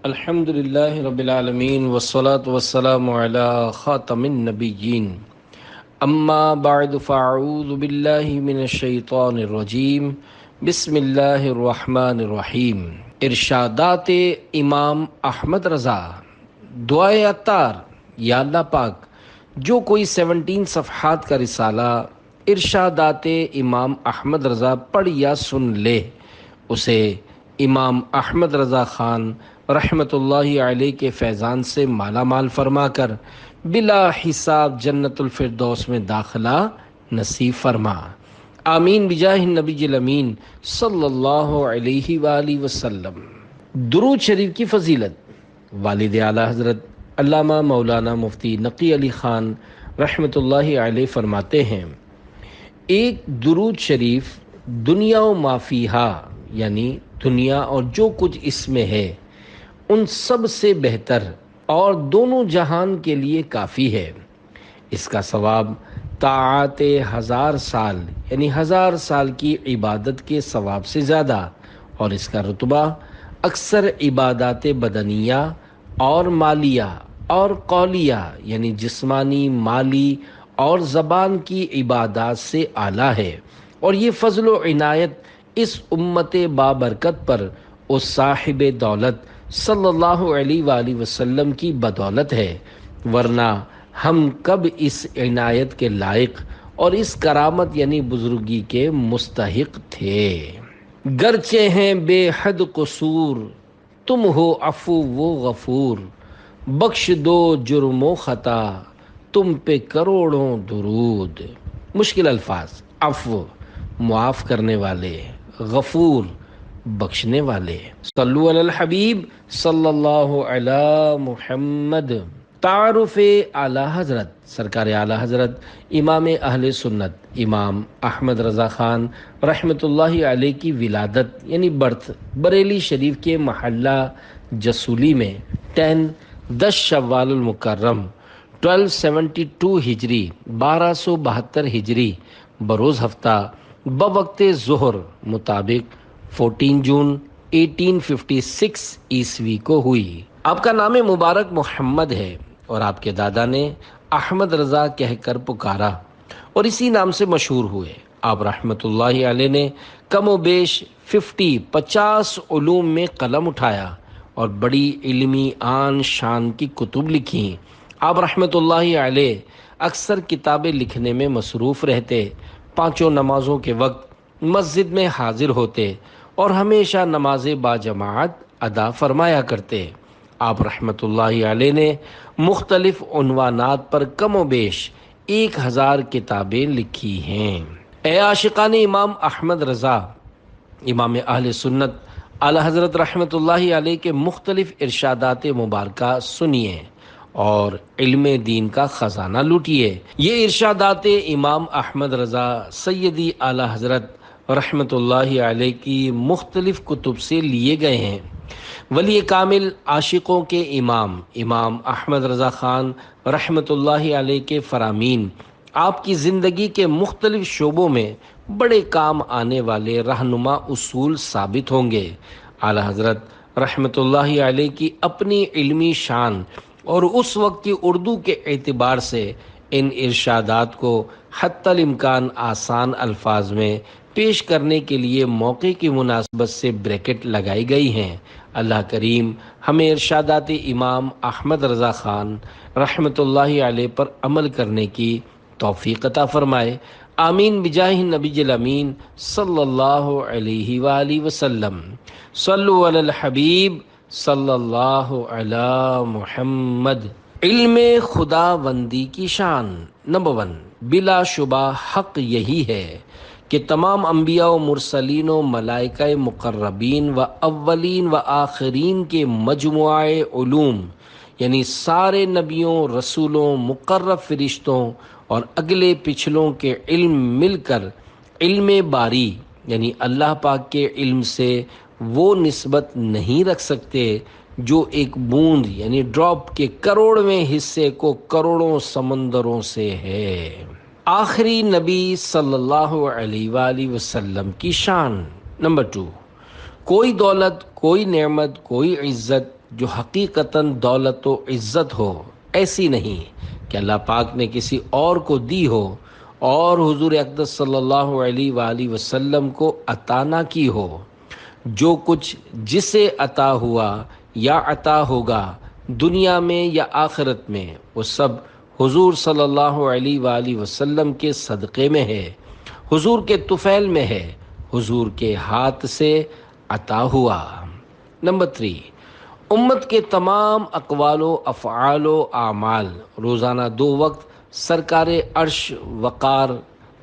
الحمد للہ رب العالمین والصلاة والسلام علی خاتم النبیین اما بعد فاعوذ باللہ من الشیطان الرجیم بسم اللہ الرحمن الرحیم۔ ارشادات امام احمد رضا، دعائے عطار۔ یا اللہ پاک، جو کوئی 17 صفحات کا رسالہ ارشادات امام احمد رضا پڑھ یا سن لے، اسے امام احمد رضا خان رحمۃ اللہ علیہ کے فیضان سے مالا مال فرما کر بلا حساب جنت الفردوس میں داخلہ نصیب فرما، آمین بجاہ النبی الامین صلی اللہ علیہ وآلہ وسلم۔ درود شریف کی فضیلت۔ والد اعلیٰ حضرت علامہ مولانا مفتی نقی علی خان رحمۃ اللہ علیہ فرماتے ہیں، ایک درود شریف دنیا و ما فیہا، یعنی دنیا اور جو کچھ اس میں ہے، ان سب سے بہتر اور دونوں جہان کے لیے کافی ہے۔ اس کا ثواب طاعت 1000 سال یعنی 1000 سال کی عبادت کے ثواب سے زیادہ، اور اس کا رتبہ اکثر عبادات بدنیہ اور مالیہ اور قولیہ یعنی جسمانی، مالی اور زبان کی عبادات سے اعلیٰ ہے۔ اور یہ فضل و عنایت اس امت بابرکت پر اس صاحب دولت صلی اللہ علیہ وآلہ وسلم کی بدولت ہے، ورنہ ہم کب اس عنایت کے لائق اور اس کرامت یعنی بزرگی کے مستحق تھے۔ گرچہ ہیں بے حد قصور، تم ہو عفو و غفور، بخش دو جرم و خطا، تم پہ کروڑوں درود۔ مشکل الفاظ۔ عفو معاف کرنے والے، غفور بخشنے والے۔ صلو علی الحبیب صلی اللہ علی محمد۔ تعارف اعلیٰ حضرت۔ سرکار اعلیٰ حضرت امام اہل سنت امام احمد رضا خان رحمۃ اللہ علیہ کی ولادت یعنی برتھ بریلی شریف کے محلہ جسولی میں 10 شوال المکرم 1272 ہجری 1272 ہجری بروز ہفتہ بوقت ظہر مطابق 14 جون 1856 عیسوی کو ہوئی۔ آپ کا نام مبارک محمد ہے اور آپ کے دادا نے احمد رضا کہہ کر پکارا اور اسی نام سے مشہور ہوئے۔ آپ رحمت اللہ علیہ نے کم و بیش 50 علوم میں قلم اٹھایا اور بڑی علمی آن شان کی کتب لکھی۔ آپ رحمت اللہ علیہ اکثر کتابیں لکھنے میں مصروف رہتے، 5 نمازوں کے وقت مسجد میں حاضر ہوتے اور ہمیشہ نماز باجماعت ادا فرمایا کرتے۔ آپ رحمت اللہ علیہ نے مختلف عنوانات پر کم و بیش 1000 کتابیں لکھی ہیں۔ اے عاشقان امام احمد رضا، امام اہل سنت اعلی حضرت رحمت اللہ علیہ کے مختلف ارشادات مبارکہ سنیے اور علم دین کا خزانہ لوٹیے۔ یہ ارشادات امام احمد رضا سیدی اعلی حضرت رحمت اللہ علیہ کی مختلف کتب سے لیے گئے ہیں۔ ولی کامل عاشقوں کے امام امام احمد رضا خان رحمت اللہ علیہ کے فرامین آپ کی زندگی کے مختلف شعبوں میں بڑے کام آنے والے رہنما اصول ثابت ہوں گے۔ اعلی حضرت رحمت اللہ علیہ کی اپنی علمی شان اور اس وقت کی اردو کے اعتبار سے ان ارشادات کو حتی الامکان آسان الفاظ میں پیش کرنے کے لیے موقع کی مناسبت سے بریکٹ لگائی گئی ہیں۔ اللہ کریم ہمیں ارشادات امام احمد رضا خان رحمت اللہ علیہ پر عمل کرنے کی توفیق عطا فرمائے، آمین بجاہ النبی الامین صلی اللہ علیہ وآلہ وسلم۔ صلو علی الحبیب صلی اللہ علی محمد۔ علم خداوندی کی شان۔ نمبر 1، بلا شبہ حق یہی ہے کہ تمام انبیاء و مرسلین و ملائکہ مقربین و اولین و آخرین کے مجموعہ علوم یعنی سارے نبیوں، رسولوں، مقرب فرشتوں اور اگلے پچھلوں کے علم مل کر علم باری یعنی اللہ پاک کے علم سے وہ نسبت نہیں رکھ سکتے جو ایک بوند یعنی ڈراپ کے کروڑویں حصے کو کروڑوں سمندروں سے ہے۔ آخری نبی صلی اللہ علیہ وآلہ وسلم کی شان۔ نمبر 2، کوئی دولت، کوئی نعمت، کوئی عزت جو حقیقتاً دولت و عزت ہو، ایسی نہیں کہ اللہ پاک نے کسی اور کو دی ہو اور حضور اقدس صلی اللہ علیہ وآلہ وسلم کو عطا نہ کی ہو۔ جو کچھ جسے عطا ہوا یا عطا ہوگا دنیا میں یا آخرت میں، وہ سب حضور صلی اللہ علیہ وآلہ وسلم کے صدقے میں ہے، حضور کے طفیل میں ہے، حضور کے ہاتھ سے عطا ہوا۔ نمبر 3، امت کے تمام اقوال و افعال و اعمال روزانہ 2 وقت سرکار عرش وقار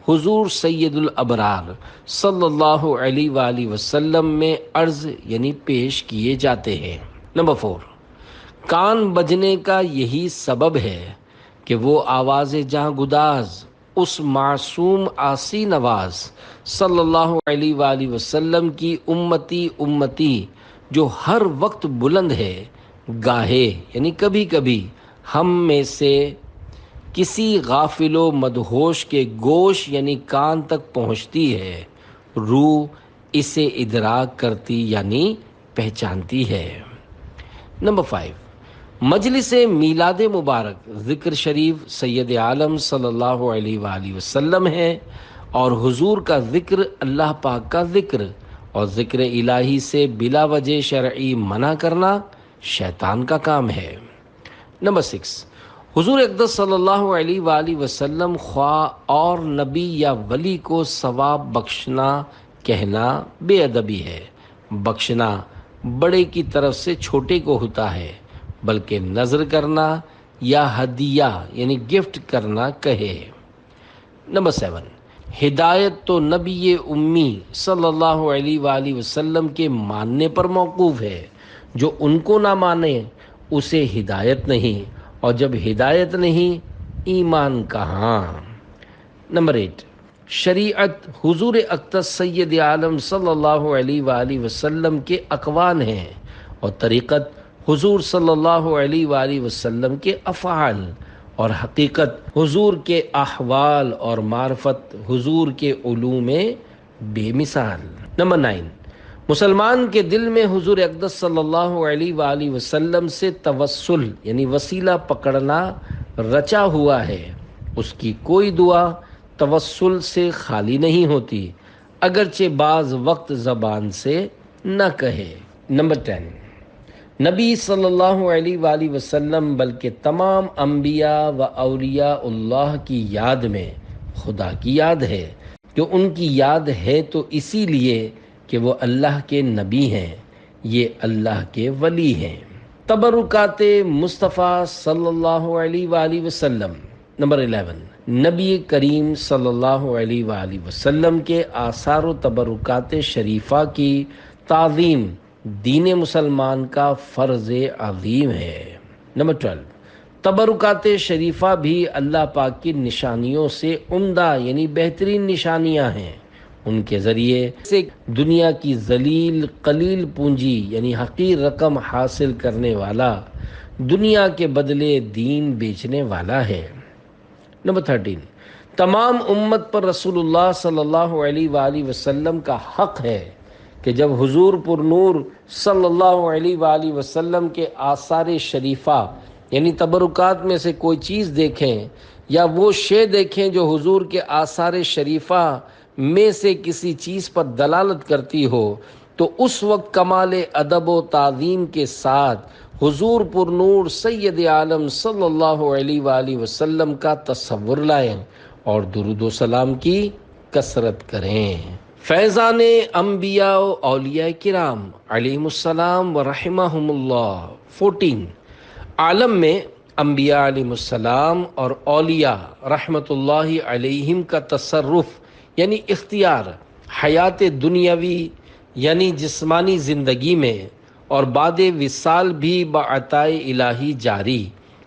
حضور سید الابرار صلی اللہ علیہ وآلہ وسلم میں عرض یعنی پیش کیے جاتے ہیں۔ نمبر 4، کان بجنے کا یہی سبب ہے کہ وہ آواز جہاں گداز اس معصوم عاصی نواز صلی اللہ علیہ وآلہ وسلم کی امتی امتی جو ہر وقت بلند ہے، گاہے یعنی کبھی کبھی ہم میں سے کسی غافل و مدہوش کے گوش یعنی کان تک پہنچتی ہے، روح اسے ادراک کرتی یعنی پہچانتی ہے۔ نمبر 5، مجلس میلاد مبارک ذکر شریف سید عالم صلی اللہ علیہ وآلہ وسلم ہے، اور حضور کا ذکر اللہ پاک کا ذکر، اور ذکر الہی سے بلا وجہ شرعی منع کرنا شیطان کا کام ہے۔ نمبر 6، حضور اقدس صلی اللہ علیہ وآلہ وسلم خواہ اور نبی یا ولی کو ثواب بخشنا کہنا بے ادبی ہے۔ بخشنا بڑے کی طرف سے چھوٹے کو ہوتا ہے، بلکہ نذر کرنا یا ہدیہ یعنی گفٹ کرنا کہے۔ نمبر 7، ہدایت تو نبی امی صلی اللہ علیہ وآلہ وسلم کے ماننے پر موقوف ہے، جو ان کو نہ مانے اسے ہدایت نہیں، اور جب ہدایت نہیں ایمان کہاں۔ نمبر 8، شریعت حضور اقدس سید عالم صلی اللہ علیہ وآلہ وسلم کے اقوال ہیں، اور طریقت حضور صلی اللہ علیہ وآلہ وسلم کے افعال، اور حقیقت حضور کے احوال، اور معرفت حضور کے علوم بے مثال۔ نمبر 9، مسلمان کے دل میں حضور اقدس صلی اللہ علیہ وآلہ وسلم سے توسل یعنی وسیلہ پکڑنا رچا ہوا ہے، اس کی کوئی دعا توسل سے خالی نہیں ہوتی، اگرچہ بعض وقت زبان سے نہ کہے۔ نمبر 10، نبی صلی اللہ علیہ وآلہ وسلم بلکہ تمام انبیاء و اولیاء اللہ کی یاد میں خدا کی یاد ہے، جو ان کی یاد ہے تو اسی لیے کہ وہ اللہ کے نبی ہیں، یہ اللہ کے ولی ہیں۔ تبرکات مصطفیٰ صلی اللہ علیہ وآلہ وسلم۔ نمبر 11، نبی کریم صلی اللہ علیہ وآلہ وسلم کے آثار و تبرکات شریفہ کی تعظیم دین مسلمان کا فرض عظیم ہے۔ نمبر 12، تبرکات شریفہ بھی اللہ پاک کی نشانیوں سے عمدہ یعنی بہترین نشانیاں ہیں، ان کے ذریعے سے دنیا کی ذلیل قلیل پونجی یعنی حقیر رقم حاصل کرنے والا دنیا کے بدلے دین بیچنے والا ہے۔ نمبر 13، تمام امت پر رسول اللہ صلی اللہ علیہ وآلہ وسلم کا حق ہے کہ جب حضور پر نور صلی اللہ علیہ وآلہ وسلم کے آثار شریفہ یعنی تبرکات میں سے کوئی چیز دیکھیں یا وہ شے دیکھیں جو حضور کے آثار شریفہ میں سے کسی چیز پر دلالت کرتی ہو، تو اس وقت کمال ادب و تعظیم کے ساتھ حضور پر نور سید عالم صلی اللہ علیہ وآلہ وسلم کا تصور لائیں اور درود و سلام کی کثرت کریں۔ فیضان انبیاء و اولیاء کرام علیہم السلام و رحمہم اللہ۔ 14، عالم میں انبیاء علیہ السلام اور اولیاء رحمت اللہ علیہم کا تصرف یعنی اختیار حیات دنیاوی یعنی جسمانی زندگی میں اور بعد وصال بھی بعطائے الہی جاری،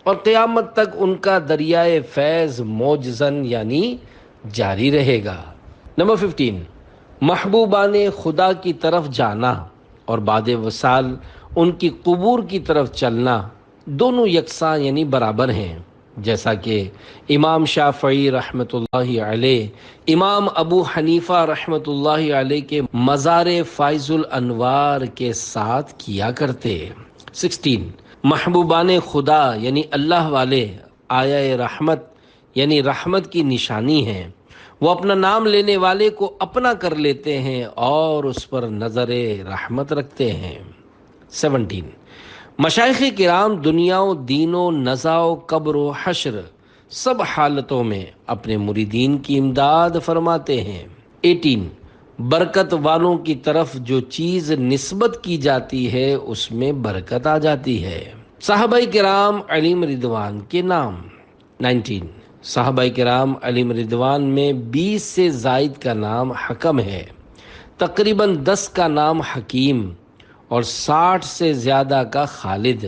اور قیامت تک ان کا دریائے فیض موجزن یعنی جاری رہے گا۔ نمبر 15، محبوبان خدا کی طرف جانا اور بعد وصال ان کی قبور کی طرف چلنا دونوں یکساں یعنی برابر ہیں، جیسا کہ امام شافعی رحمۃ اللہ علیہ، امام ابو حنیفہ رحمۃ اللہ علیہ کے مزار فائز الانوار کے ساتھ کیا کرتے۔ 16 محبوبان خدا یعنی اللہ والے آیا رحمت یعنی رحمت کی نشانی ہیں، وہ اپنا نام لینے والے کو اپنا کر لیتے ہیں اور اس پر نظر رحمت رکھتے ہیں۔ 17 مشائخ کرام دنیا و دین و نزا و قبر و حشر سب حالتوں میں اپنے مریدین کی امداد فرماتے ہیں۔ 18 برکت والوں کی طرف جو چیز نسبت کی جاتی ہے اس میں برکت آ جاتی ہے۔ صحابہ کرام علیہم رضوان کے نام۔ 19 صحابہ کرام علیہم رضوان میں 20 سے زائد کا نام حکم ہے، تقریباً 10 کا نام حکیم اور 60 سے زیادہ کا خالد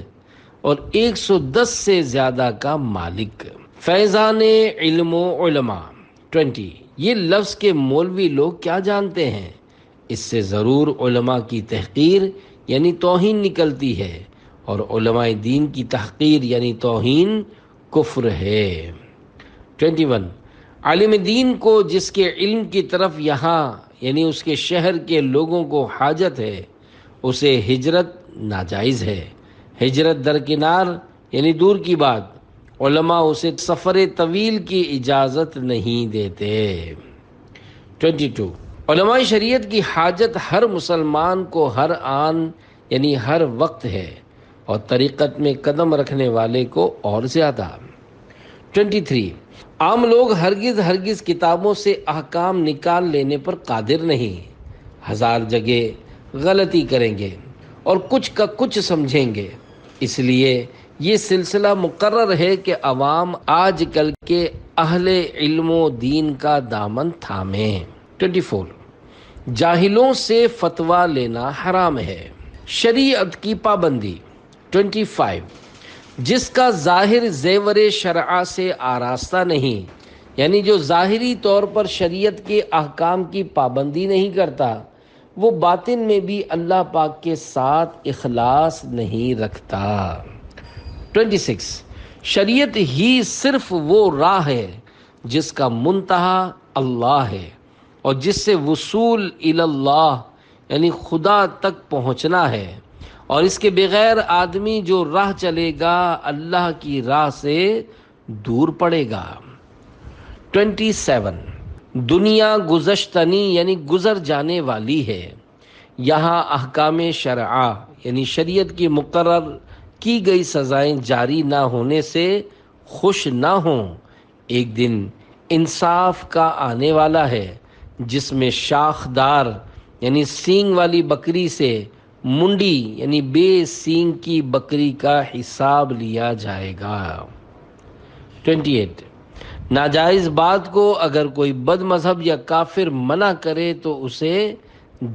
اور 110 سے زیادہ کا مالک۔ فیضان علم و علماء۔ 20 یہ لفظ کے مولوی لوگ کیا جانتے ہیں؟ اس سے ضرور علماء کی تحقیر یعنی توہین نکلتی ہے، اور علماء دین کی تحقیر یعنی توہین کفر ہے۔ 21 عالم دین کو جس کے علم کی طرف یہاں یعنی اس کے شہر کے لوگوں کو حاجت ہے، اسے ہجرت ناجائز ہے۔ ہجرت درکنار یعنی دور کی بات، علماء اسے سفر طویل کی اجازت نہیں دیتے۔ 22 علماء شریعت کی حاجت ہر مسلمان کو ہر آن یعنی ہر وقت ہے، اور طریقت میں قدم رکھنے والے کو اور زیادہ۔ 23 عام لوگ ہرگز کتابوں سے احکام نکال لینے پر قادر نہیں، 1000 جگہ غلطی کریں گے اور کچھ کا کچھ سمجھیں گے، اس لیے یہ سلسلہ مقرر ہے کہ عوام آج کل کے اہل علم و دین کا دامن تھامیں۔ 24 جاہلوں سے فتویٰ لینا حرام ہے، شریعت کی پابندی۔ 25 جس کا ظاہر زیور شرع سے آراستہ نہیں، یعنی جو ظاہری طور پر شریعت کے احکام کی پابندی نہیں کرتا، وہ باطن میں بھی اللہ پاک کے ساتھ اخلاص نہیں رکھتا۔ 26 شریعت ہی صرف وہ راہ ہے جس کا منتہا اللہ ہے، اور جس سے وصول الی اللہ یعنی خدا تک پہنچنا ہے، اور اس کے بغیر آدمی جو راہ چلے گا اللہ کی راہ سے دور پڑے گا۔ 27 دنیا گزشتنی یعنی گزر جانے والی ہے، یہاں احکام شرعہ یعنی شریعت کی مقرر کی گئی سزائیں جاری نہ ہونے سے خوش نہ ہوں۔ ایک دن انصاف کا آنے والا ہے جس میں شاخدار یعنی سینگ والی بکری سے منڈی یعنی بے سینگ کی بکری کا حساب لیا جائے گا۔ 28 ناجائز بات کو اگر کوئی بد مذہب یا کافر منع کرے تو اسے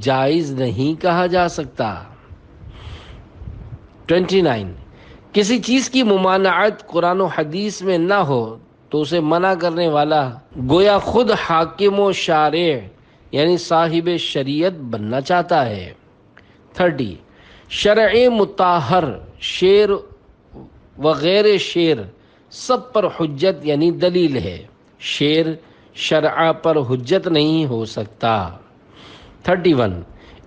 جائز نہیں کہا جا سکتا۔ 29 کسی چیز کی ممانعت قرآن و حدیث میں نہ ہو تو اسے منع کرنے والا گویا خود حاکم و شارع یعنی صاحب شریعت بننا چاہتا ہے۔ 30 شرع مطہر شعر وغیر شعر سب پر حجت یعنی دلیل ہے، شعر شرع پر حجت نہیں ہو سکتا۔ 31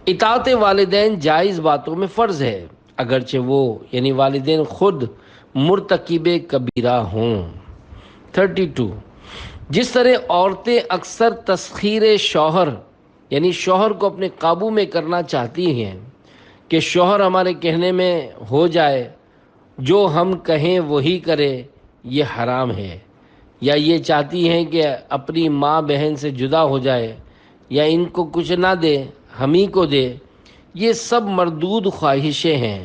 اطاعت والدین جائز باتوں میں فرض ہے، اگرچہ وہ یعنی والدین خود مرتکب کبیرہ ہوں۔ 32 جس طرح عورتیں اکثر تسخیر شوہر یعنی شوہر کو اپنے قابو میں کرنا چاہتی ہیں کہ شوہر ہمارے کہنے میں ہو جائے، جو ہم کہیں وہی کرے، یہ حرام ہے، یا یہ چاہتی ہیں کہ اپنی ماں بہن سے جدا ہو جائے یا ان کو کچھ نہ دے ہم ہی کو دے، یہ سب مردود خواہشیں ہیں۔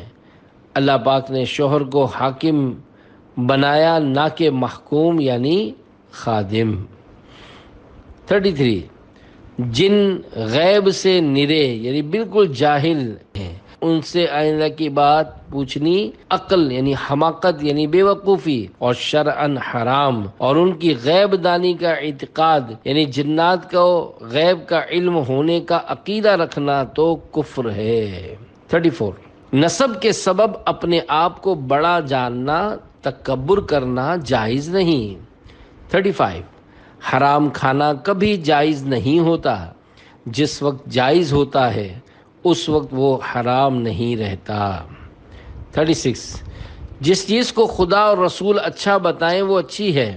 اللہ پاک نے شوہر کو حاکم بنایا نہ کہ محکوم یعنی خادم۔ 33 جن غیب سے نرے یعنی بالکل جاہل ہیں، ان سے آئندہ کی بات پوچھنی عقل یعنی حماقت یعنی بے وقوفی اور شرعاً حرام، اور ان کی غیب دانی کا اعتقاد یعنی جنات کو غیب کا علم ہونے کا عقیدہ رکھنا تو کفر ہے۔ 34 نسب کے سبب اپنے آپ کو بڑا جاننا تکبر کرنا جائز نہیں۔ 35 حرام کھانا کبھی جائز نہیں ہوتا، جس وقت جائز ہوتا ہے اس وقت وہ حرام نہیں رہتا۔ 36 جس چیز کو خدا اور رسول اچھا بتائیں وہ اچھی ہے،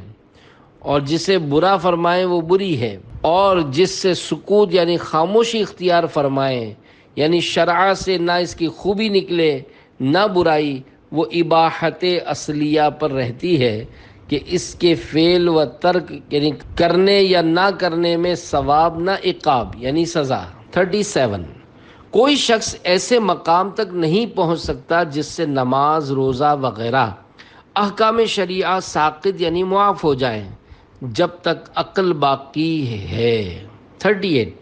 اور جسے برا فرمائیں وہ بری ہے، اور جس سے سکوت یعنی خاموشی اختیار فرمائیں، یعنی شرع سے نہ اس کی خوبی نکلے نہ برائی، وہ اباحت اصلیہ پر رہتی ہے کہ اس کے فعل و ترک یعنی کرنے یا نہ کرنے میں ثواب نہ عقاب یعنی سزا۔ 37 کوئی شخص ایسے مقام تک نہیں پہنچ سکتا جس سے نماز، روزہ وغیرہ احکام شریعہ ساقط یعنی معاف ہو جائیں جب تک عقل باقی ہے۔ 38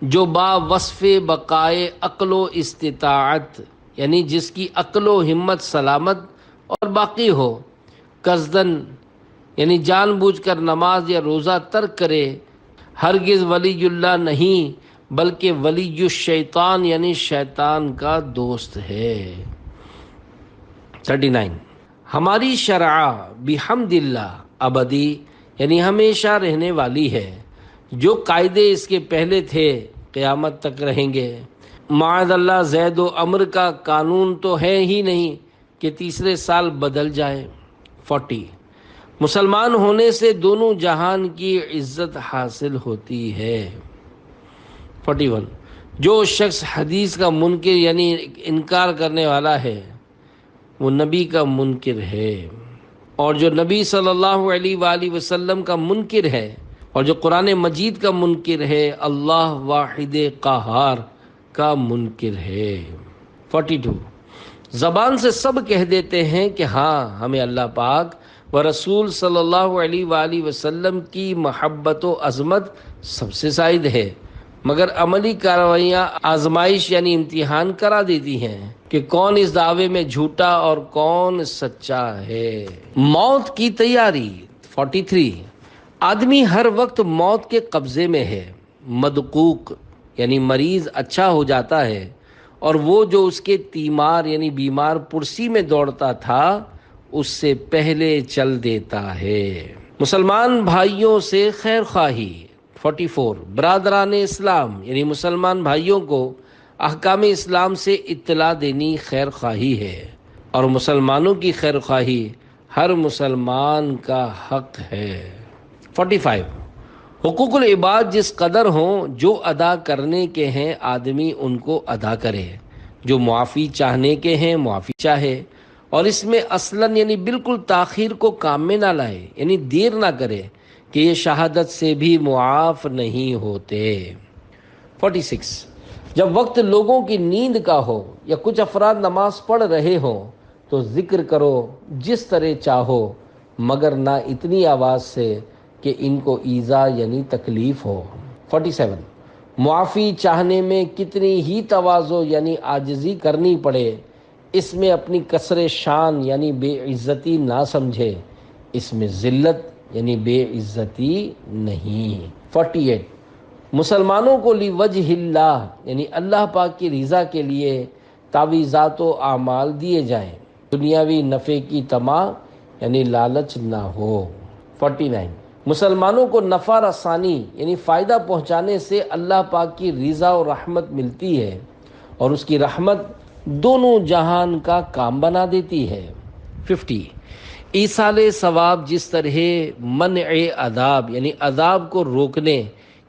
جو با وصف بقائے عقل و استطاعت یعنی جس کی عقل و ہمت سلامت اور باقی ہو، قصدن یعنی جان بوجھ کر نماز یا روزہ ترک کرے، ہرگز ولی اللہ نہیں بلکہ ولی الشیطان یعنی شیطان کا دوست ہے۔ 39 ہماری شرع بحمد اللہ ابدی یعنی ہمیشہ رہنے والی ہے، جو قاعدے اس کے پہلے تھے قیامت تک رہیں گے۔ معاذ اللہ زید و عمر کا قانون تو ہے ہی نہیں کہ تیسرے سال بدل جائے۔ 40 مسلمان ہونے سے دونوں جہان کی عزت حاصل ہوتی ہے۔ 41 جو شخص حدیث کا منکر یعنی انکار کرنے والا ہے وہ نبی کا منکر ہے، اور جو نبی صلی اللہ علیہ وآلہ وسلم کا منکر ہے اور جو قرآن مجید کا منکر ہے اللہ واحد قہار کا منکر ہے۔ 42 زبان سے سب کہہ دیتے ہیں کہ ہاں ہمیں اللہ پاک و رسول صلی اللہ علیہ وآلہ وسلم کی محبت و عظمت سب سے زائد ہے، مگر عملی کارروائیاں آزمائش یعنی امتحان کرا دیتی ہیں کہ کون اس دعوے میں جھوٹا اور کون سچا ہے۔ موت کی تیاری۔ 43 آدمی ہر وقت موت کے قبضے میں ہے، مدقوق یعنی مریض اچھا ہو جاتا ہے، اور وہ جو اس کے تیمار یعنی بیمار پرسی میں دوڑتا تھا اس سے پہلے چل دیتا ہے۔ مسلمان بھائیوں سے خیر خواہی۔ 44 برادران اسلام یعنی مسلمان بھائیوں کو احکام اسلام سے اطلاع دینی خیر خواہی ہے، اور مسلمانوں کی خیر خواہی ہر مسلمان کا حق ہے۔ 45 حقوق العباد جس قدر ہوں جو ادا کرنے کے ہیں آدمی ان کو ادا کرے، جو معافی چاہنے کے ہیں معافی چاہے، اور اس میں اصلاً یعنی بالکل تاخیر کو کام میں نہ لائے یعنی دیر نہ کرے کہ یہ شہادت سے بھی معاف نہیں ہوتے۔ 46 جب وقت لوگوں کی نیند کا ہو یا کچھ افراد نماز پڑھ رہے ہوں تو ذکر کرو جس طرح چاہو، مگر نہ اتنی آواز سے کہ ان کو ایذا یعنی تکلیف ہو۔ 47 معافی چاہنے میں کتنی ہی تواضع یعنی عاجزی کرنی پڑے، اس میں اپنی کسر شان یعنی بے عزتی نہ سمجھے، اس میں ذلت یعنی بے عزتی نہیں۔ 48 مسلمانوں کو لوجہ اللہ یعنی اللہ پاک کی رضا کے لیے تعویذات و اعمال دیے جائیں، دنیاوی نفع کی طمع یعنی لالچ نہ ہو۔ 49 مسلمانوں کو نفع رسانی یعنی فائدہ پہنچانے سے اللہ پاک کی رضا و رحمت ملتی ہے، اور اس کی رحمت دونوں جہان کا کام بنا دیتی ہے۔ 50 ایصال ثواب جس طرح منع عذاب یعنی عذاب کو روکنے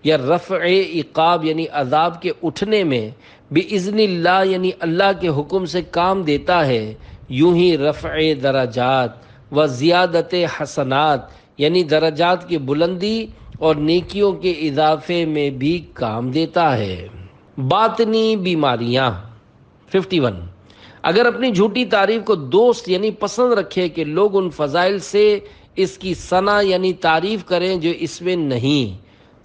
یا رفع عقاب یعنی عذاب کے اٹھنے میں باذن اللہ یعنی اللہ کے حکم سے کام دیتا ہے، یوں ہی رفع درجات و زیادت حسنات یعنی درجات کی بلندی اور نیکیوں کے اضافے میں بھی کام دیتا ہے۔ باطنی بیماریاں۔ 51 اگر اپنی جھوٹی تعریف کو دوست یعنی پسند رکھے کہ لوگ ان فضائل سے اس کی ثنا یعنی تعریف کریں جو اس میں نہیں،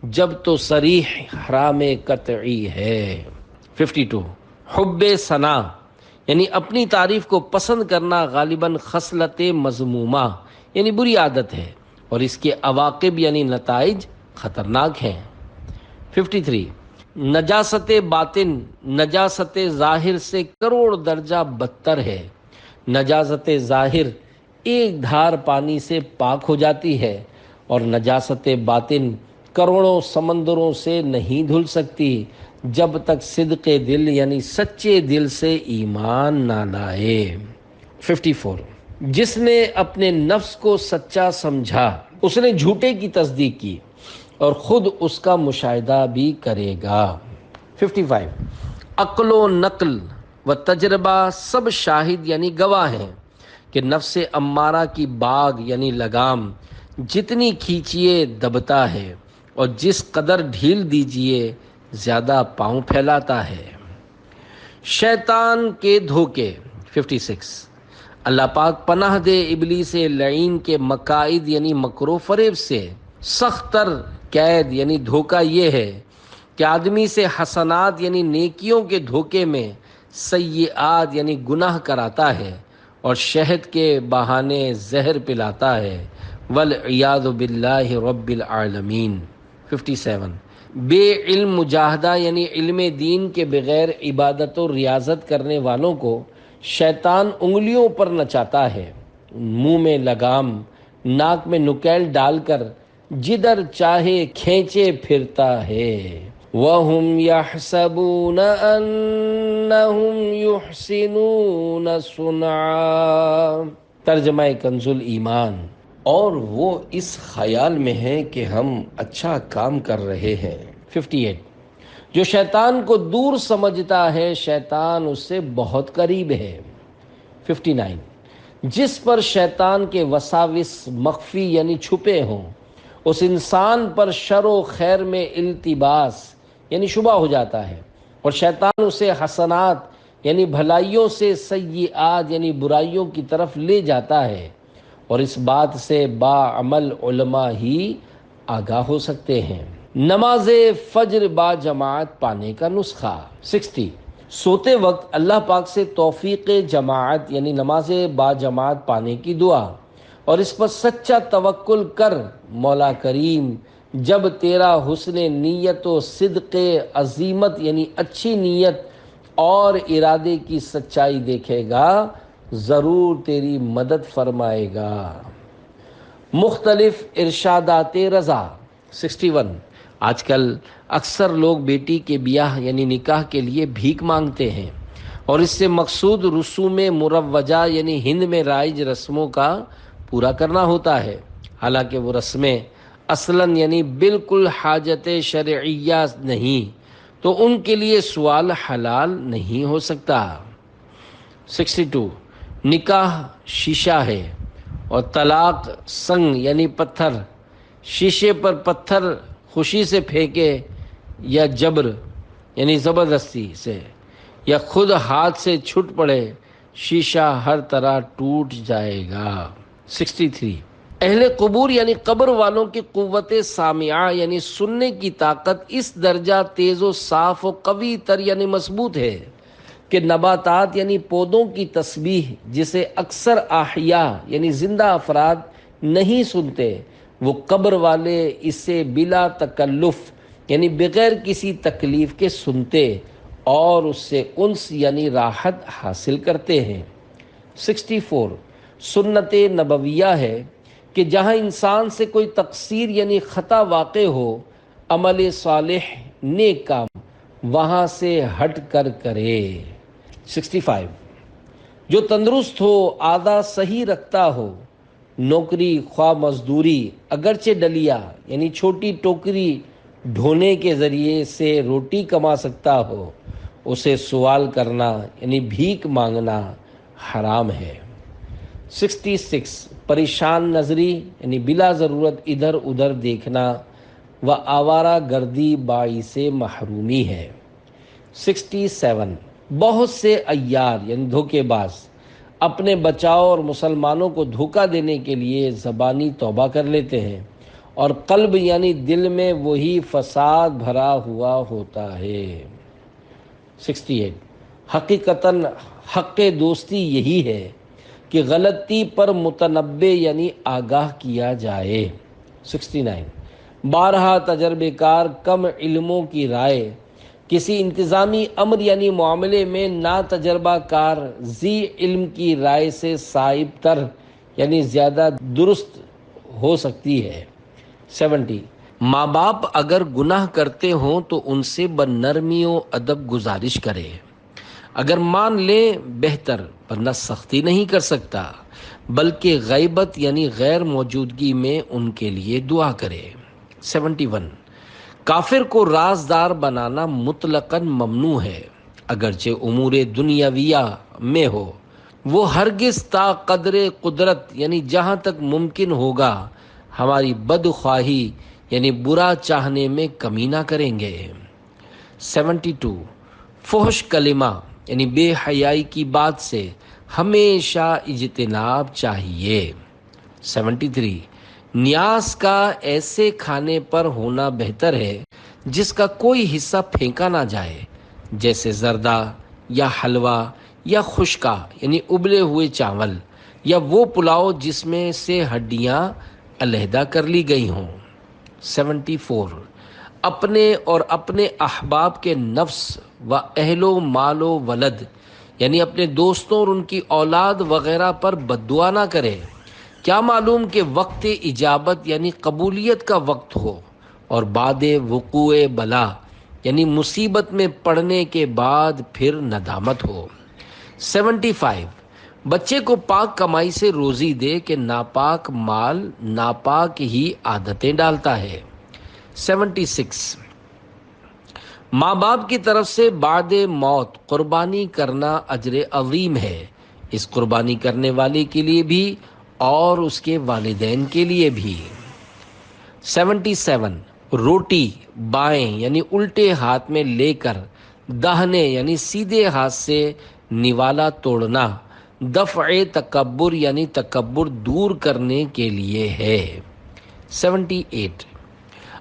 جب تو صریح حرام قطعی ہے۔ 52 حب ثنا یعنی اپنی تعریف کو پسند کرنا غالباً خصلت مذمومہ یعنی بری عادت ہے، اور اس کے عواقب یعنی نتائج خطرناک ہیں۔ 53 نجاست باطن نجاست ظاہر سے کروڑ درجہ بدتر ہے۔ نجاست ظاہر ایک دھار پانی سے پاک ہو جاتی ہے، اور نجاست باطن کروڑوں سمندروں سے نہیں دھل سکتی جب تک صدق دل یعنی سچے دل سے ایمان نہ لائے۔ 54 جس نے اپنے نفس کو سچا سمجھا اس نے جھوٹے کی تصدیق کی اور خود اس کا مشاہدہ بھی کرے گا۔ 55 عقل و نقل و تجربہ سب شاہد یعنی گواہ ہیں کہ نفس امارہ کی باغ یعنی لگام جتنی کھینچیے دبتا ہے اور جس قدر ڈھیل دیجیے زیادہ پاؤں پھیلاتا ہے۔ شیطان کے دھوکے 56 اللہ پاک پناہ دے ابلیس لعین کے مکائد یعنی مکر و فریب سے۔ سخت تر قید یعنی دھوکہ یہ ہے کہ آدمی سے حسنات یعنی نیکیوں کے دھوکے میں سیئات یعنی گناہ کراتا ہے اور شہد کے بہانے زہر پلاتا ہے، والعیاذ باللہ رب العالمین۔ 57 بے علم مجاہدہ یعنی علم دین کے بغیر عبادت و ریاضت کرنے والوں کو شیطان انگلیوں پر نچاتا ہے، منہ میں لگام ناک میں نکیل ڈال کر جدھر چاہے کھینچے پھرتا ہے۔ وَهُمْ يَحْسَبُونَ أَنَّهُمْ يُحْسِنُونَ صُنْعًا۔ ترجمہ کنز الایمان۔ اور وہ اس خیال میں ہیں کہ ہم اچھا کام کر رہے ہیں۔ 58 جو شیطان کو دور سمجھتا ہے شیطان اس سے بہت قریب ہے۔ 59 جس پر شیطان کے وساوس مخفی یعنی چھپے ہوں اس انسان پر شر و خیر میں التباس یعنی شبہ ہو جاتا ہے اور شیطان اسے حسنات یعنی بھلائیوں سے سیئات یعنی برائیوں کی طرف لے جاتا ہے، اور اس بات سے باعمل علماء ہی آگاہ ہو سکتے ہیں۔ نماز فجر با جماعت پانے کا نسخہ 60 سوتے وقت اللہ پاک سے توفیق جماعت یعنی نماز با جماعت پانے کی دعا، اور اس پر سچا توکل کر مولا کریم جب تیرا حسن نیت و صدق عزیمت یعنی اچھی نیت اور ارادے کی سچائی دیکھے گا ضرور تیری مدد فرمائے گا۔ مختلف ارشادات رضا 61 آج کل اکثر لوگ بیٹی کے بیاہ یعنی نکاح کے لیے بھیک مانگتے ہیں، اور اس سے مقصود رسوم مروجہ یعنی ہند میں رائج رسموں کا پورا کرنا ہوتا ہے، حالانکہ وہ رسمیں اصلاً یعنی بالکل حاجت شرعیہ نہیں، تو ان کے لیے سوال حلال نہیں ہو سکتا۔ 62 نکاح شیشہ ہے اور طلاق سنگ یعنی پتھر، شیشے پر پتھر خوشی سے پھینکے یا جبر یعنی زبردستی سے یا خود ہاتھ سے چھٹ پڑے شیشہ ہر طرح ٹوٹ جائے گا۔ 63 اہل قبور یعنی قبر والوں کی قوت سامعہ یعنی سننے کی طاقت اس درجہ تیز و صاف و قوی تر یعنی مضبوط ہے کہ نباتات یعنی پودوں کی تسبیح جسے اکثر احیاء یعنی زندہ افراد نہیں سنتے، وہ قبر والے اسے بلا تکلف یعنی بغیر کسی تکلیف کے سنتے اور اس سے انس یعنی راحت حاصل کرتے ہیں۔ 64 سنت نبویہ ہے کہ جہاں انسان سے کوئی تقصیر یعنی خطا واقع ہو، عمل صالح نیک کام وہاں سے ہٹ کر کرے۔ 65 جو تندرست ہو، آدھا صحیح رکھتا ہو، نوکری خواہ مزدوری اگرچہ ڈلیا یعنی چھوٹی ٹوکری ڈھونے کے ذریعے سے روٹی کما سکتا ہو، اسے سوال کرنا یعنی بھیک مانگنا حرام ہے۔ 66 پریشان نظری یعنی بلا ضرورت ادھر ادھر دیکھنا و آوارہ گردی باعث محرومی ہے۔ 67 بہت سے عیار یعنی دھوکے باز اپنے بچاؤ اور مسلمانوں کو دھوکہ دینے کے لیے زبانی توبہ کر لیتے ہیں، اور قلب یعنی دل میں وہی فساد بھرا ہوا ہوتا ہے۔ 68 حقیقتاً حق دوستی یہی ہے کہ غلطی پر متنبہ یعنی آگاہ کیا جائے۔ 69 بارہا تجربے کار کم علموں کی رائے کسی انتظامی امر یعنی معاملے میں نا تجربہ کار ذی علم کی رائے سے صائب تر یعنی زیادہ درست ہو سکتی ہے۔ 70 ماں باپ اگر گناہ کرتے ہوں تو ان سے بنرمی و ادب گزارش کرے، اگر مان لیں بہتر، ورنہ سختی نہیں کر سکتا، بلکہ غیبت یعنی غیر موجودگی میں ان کے لیے دعا کرے۔ 71 کافر کو رازدار بنانا مطلقاً ممنوع ہے، اگرچہ امور دنیاویہ میں ہو۔ وہ ہرگز تا قدر قدرت یعنی جہاں تک ممکن ہوگا ہماری بدخواہی یعنی برا چاہنے میں کمی نہ کریں گے۔ 72 فحش کلمہ یعنی بے حیائی کی بات سے ہمیشہ اجتناب چاہیے۔ 73 نیاز کا ایسے کھانے پر ہونا بہتر ہے جس کا کوئی حصہ پھینکا نہ جائے، جیسے زردہ یا حلوہ یا خشکا یعنی ابلے ہوئے چاول، یا وہ پلاؤ جس میں سے ہڈیاں علیحدہ کر لی گئی ہوں۔ 74 اپنے اور اپنے احباب کے نفس و اہل و مال و ولد یعنی اپنے دوستوں اور ان کی اولاد وغیرہ پر بد دعا نہ کرے، کیا معلوم کہ وقت اجابت یعنی قبولیت کا وقت ہو اور بعد وقوع بلا یعنی مصیبت میں پڑنے کے بعد پھر ندامت ہو۔ 75 بچے کو پاک کمائی سے روزی دے کہ ناپاک مال ناپاک ہی عادتیں ڈالتا ہے۔ 76 ماں باپ کی طرف سے بعد موت قربانی کرنا اجر عظیم ہے، اس قربانی کرنے والے کے لیے بھی اور اس کے والدین کے لیے بھی۔ 77 روٹی بائیں یعنی الٹے ہاتھ میں لے کر داہنے یعنی سیدھے ہاتھ سے نوالا توڑنا دفع تکبر یعنی تکبر دور کرنے کے لیے ہے۔ 78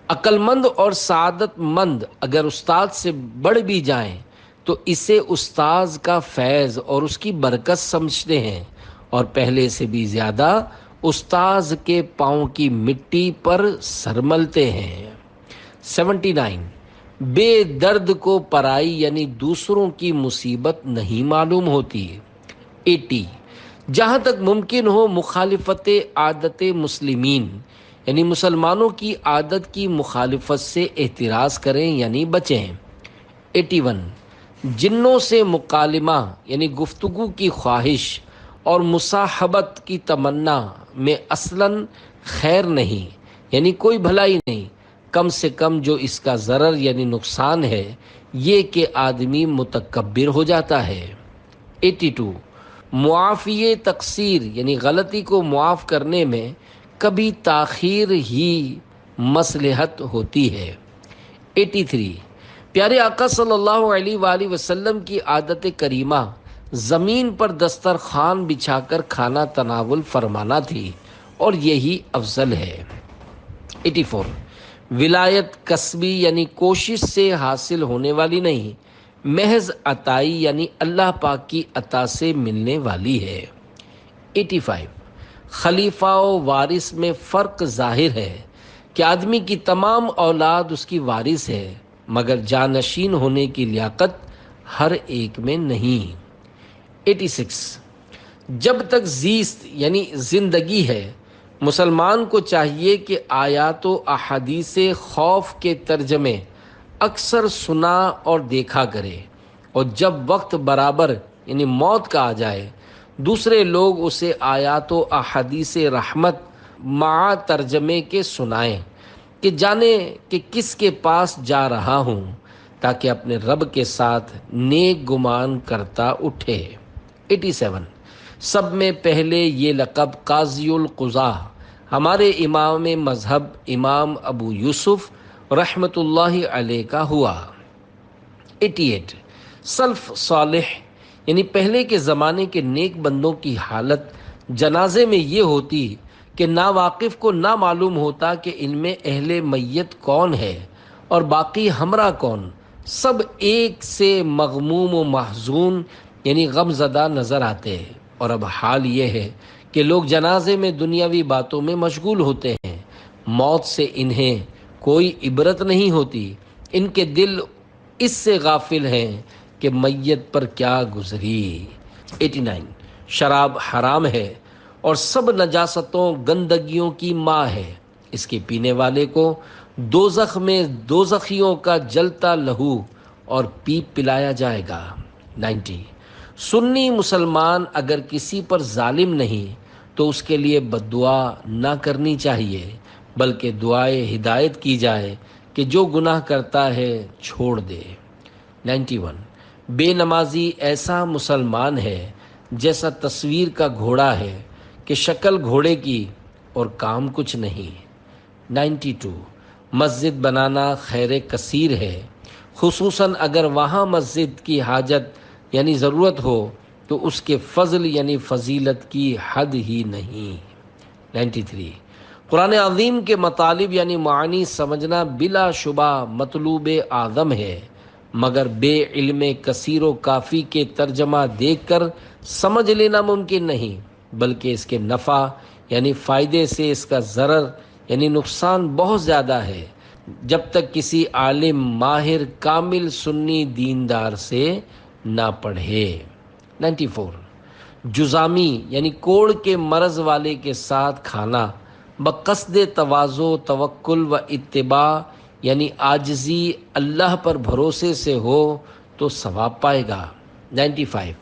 عقل مند اور سعادت مند اگر استاد سے بڑھ بھی جائیں تو اسے استاذ کا فیض اور اس کی برکت سمجھتے ہیں، اور پہلے سے بھی زیادہ استاذ کے پاؤں کی مٹی پر سر ملتے ہیں۔ 79 بے درد کو پرائی یعنی دوسروں کی مصیبت نہیں معلوم ہوتی۔ 80 جہاں تک ممکن ہو مخالفت عادت مسلمین یعنی مسلمانوں کی عادت کی مخالفت سے احتراز کریں یعنی بچیں۔ 81 جنوں سے مکالمہ یعنی گفتگو کی خواہش اور مصاحبت کی تمنا میں اصلاً خیر نہیں یعنی کوئی بھلائی نہیں، کم سے کم جو اس کا ضرر یعنی نقصان ہے یہ کہ آدمی متکبر ہو جاتا ہے۔ 82 معافی تقصیر یعنی غلطی کو معاف کرنے میں کبھی تاخیر ہی مصلحت ہوتی ہے۔ 83 پیارے آقا صلی اللہ علیہ وآلہ وسلم کی عادت کریمہ زمین پر دسترخوان بچھا کر کھانا تناول فرمانا تھی، اور یہی افضل ہے۔ 84 ولایت کسبی یعنی کوشش سے حاصل ہونے والی نہیں، محض عطائی یعنی اللہ پاک کی عطا سے ملنے والی ہے۔ 85 خلیفہ و وارث میں فرق ظاہر ہے کہ آدمی کی تمام اولاد اس کی وارث ہے، مگر جانشین ہونے کی لیاقت ہر ایک میں نہیں۔ 86 جب تک زیست یعنی زندگی ہے مسلمان کو چاہیے کہ آیات و احادیث خوف کے ترجمے اکثر سنا اور دیکھا کرے، اور جب وقت برابر یعنی موت کا آ جائے دوسرے لوگ اسے آیات و احادیث رحمت مع ترجمے کے سنائیں کہ جانے کہ کس کے پاس جا رہا ہوں، تاکہ اپنے رب کے ساتھ نیک گمان کرتا اٹھے۔ 87 سب میں پہلے یہ لقب قاضی القضاء ہمارے امام مذہب امام ابو یوسف رحمۃ اللہ علیہ کا ہوا۔ 88 سلف صالح یعنی پہلے کے زمانے کے نیک بندوں کی حالت جنازے میں یہ ہوتی کہ ناواقف کو نہ معلوم ہوتا کہ ان میں اہل میت کون ہے اور باقی ہمراہ کون، سب ایک سے مغموم و محزون یعنی غم زدہ نظر آتے ہیں۔ اور اب حال یہ ہے کہ لوگ جنازے میں دنیاوی باتوں میں مشغول ہوتے ہیں، موت سے انہیں کوئی عبرت نہیں ہوتی، ان کے دل اس سے غافل ہیں کہ میت پر کیا گزری۔ 89 شراب حرام ہے اور سب نجاستوں گندگیوں کی ماں ہے، اس کے پینے والے کو دوزخ میں دوزخیوں کا جلتا لہو اور پیپ پلایا جائے گا۔ 90. سنی مسلمان اگر کسی پر ظالم نہیں تو اس کے لیے بد دعا نہ کرنی چاہیے، بلکہ دعائے ہدایت کی جائے کہ جو گناہ کرتا ہے چھوڑ دے. 91. بے نمازی ایسا مسلمان ہے جیسا تصویر کا گھوڑا ہے کہ شکل گھوڑے کی اور کام کچھ نہیں. 92. مسجد بنانا خیر کثیر ہے، خصوصاً اگر وہاں مسجد کی حاجت یعنی ضرورت ہو تو اس کے فضل یعنی فضیلت کی حد ہی نہیں. 93. قرآن عظیم کے مطالب یعنی معانی سمجھنا بلا شبہ مطلوب اعظم ہے، مگر بے علم کثیر و کافی کے ترجمہ دیکھ کر سمجھ لینا ممکن نہیں، بلکہ اس کے نفع یعنی فائدے سے اس کا ضرر یعنی نقصان بہت زیادہ ہے، جب تک کسی عالم ماہر کامل سنی دیندار سے نہ پڑھے. 94. جزامی یعنی کوڑ کے مرض والے کے ساتھ کھانا بقصد تواضع توکل و اتباع یعنی عاجزی اللہ پر بھروسے سے ہو تو ثواب پائے گا. 95.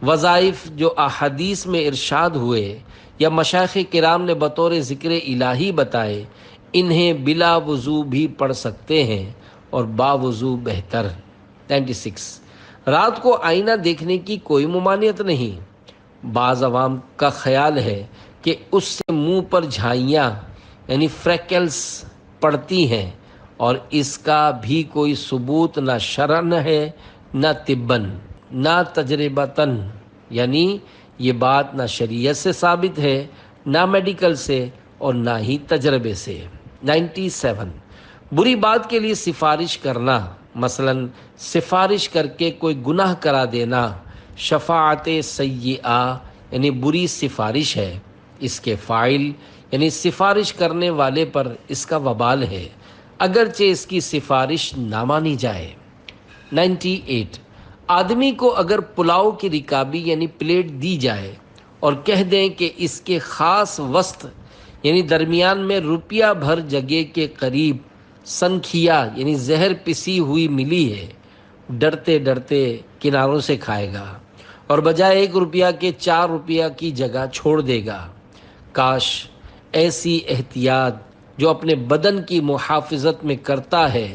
وظائف جو احادیث میں ارشاد ہوئے یا مشائخ کرام نے بطور ذکر الہی بتائے، انہیں بلا وضو بھی پڑھ سکتے ہیں اور با وضو بہتر. 96. رات کو آئینہ دیکھنے کی کوئی ممانعت نہیں. بعض عوام کا خیال ہے کہ اس سے منہ پر جھائیاں یعنی فریکلز پڑتی ہیں، اور اس کا بھی کوئی ثبوت نہ شرعن ہے نہ طباً نہ تجربتاً، یعنی یہ بات نہ شریعت سے ثابت ہے نہ میڈیکل سے اور نہ ہی تجربے سے. 97. بری بات کے لیے سفارش کرنا، مثلا سفارش کر کے کوئی گناہ کرا دینا، شفاعت سیئہ یعنی بری سفارش ہے، اس کے فاعل یعنی سفارش کرنے والے پر اس کا وبال ہے، اگرچہ اس کی سفارش نہ مانی جائے. 98. آدمی کو اگر پلاؤ کی رکابی یعنی پلیٹ دی جائے اور کہہ دیں کہ اس کے خاص وسط یعنی درمیان میں روپیہ بھر جگہ کے قریب سنکھیا یعنی زہر پسی ہوئی ملی ہے، ڈرتے ڈرتے کناروں سے کھائے گا اور بجائے 1 روپیہ کے 4 روپیہ کی جگہ چھوڑ دے گا. کاش ایسی احتیاط جو اپنے بدن کی محافظت میں کرتا ہے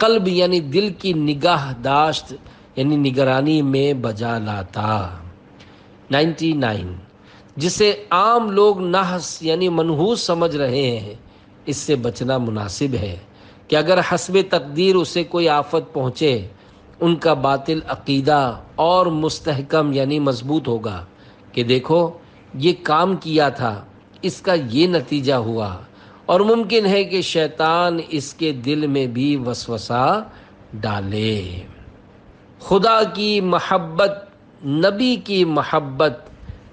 قلب یعنی دل کی نگاہ داشت یعنی نگرانی میں بجا لاتا. 99. جسے عام لوگ نحس یعنی منحوس سمجھ رہے ہیں، اس سے بچنا مناسب ہے کہ اگر حسب تقدیر اسے کوئی آفت پہنچے، ان کا باطل عقیدہ اور مستحکم یعنی مضبوط ہوگا کہ دیکھو یہ کام کیا تھا، اس کا یہ نتیجہ ہوا، اور ممکن ہے کہ شیطان اس کے دل میں بھی وسوسہ ڈالے. خدا کی محبت نبی کی محبت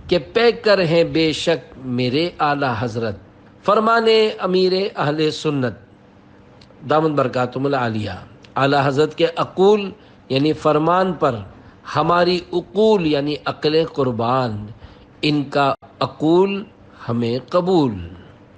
کہ پیکر ہیں بے شک میرے اعلیٰ حضرت. فرمانے امیر اہل سنت دامت برکاتہم العالیہ اعلیٰ حضرت کے اقول یعنی فرمان پر ہماری عقول یعنی عقل قربان، ان کا اقول ہمیں قبول.